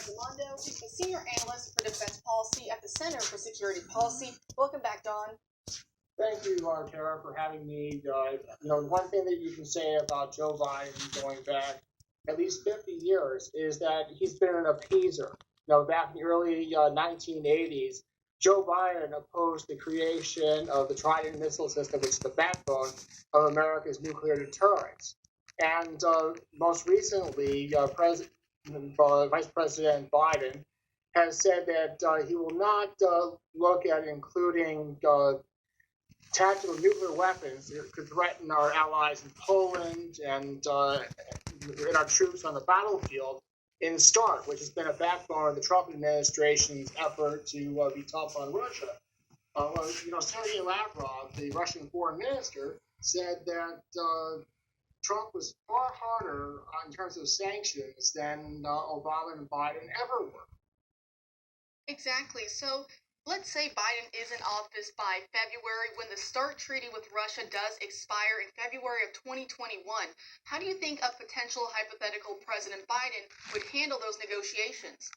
Raimondo, a senior analyst for defense policy at the Center for Security Policy. Welcome back, Don. Thank you, Tara, for having me. One thing that you can say about Joe Biden going back at least 50 years is that he's been an appeaser. Back in the early 1980s, Joe Biden opposed the creation of the Trident missile system, which is the backbone of America's nuclear deterrence. And most recently, Vice President Biden has said that he will not look at including tactical nuclear weapons that could threaten our allies in Poland and our troops on the battlefield in START, which has been a backbone of the Trump administration's effort to be tough on Russia. Sergei Lavrov, the Russian foreign minister, said that Trump was far harder in terms of sanctions than Obama and Biden ever were. Exactly. So let's say Biden is in office by February when the START treaty with Russia does expire in February of 2021. How do you think a potential hypothetical President Biden would handle those negotiations?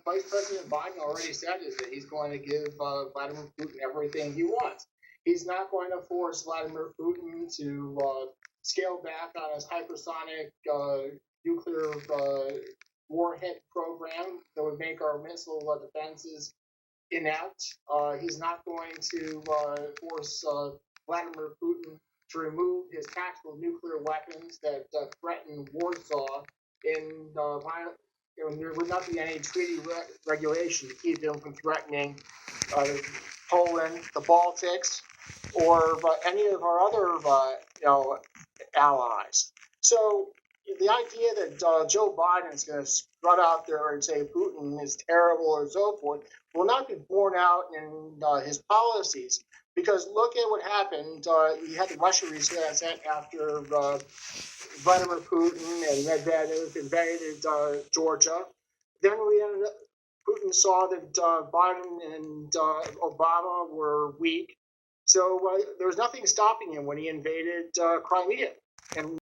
Vice President Biden already said is that he's going to give Vladimir Putin everything he wants. He's not going to force Vladimir Putin to scale back on his hypersonic nuclear warhead program that would make our missile defenses inept. He's not going to force Vladimir Putin to remove his tactical nuclear weapons that threaten Warsaw. There would not be any treaty regulation to keep him from threatening Poland, the Baltics, or any of our other allies. So the idea that Joe Biden is going to strut out there and say Putin is terrible or so forth will not be borne out in his policies. Because look at what happened. You had the Russia reset after Vladimir Putin and Medvedev invaded Georgia. Then Putin saw that Biden and Obama were weak. So there was nothing stopping him when he invaded Crimea. And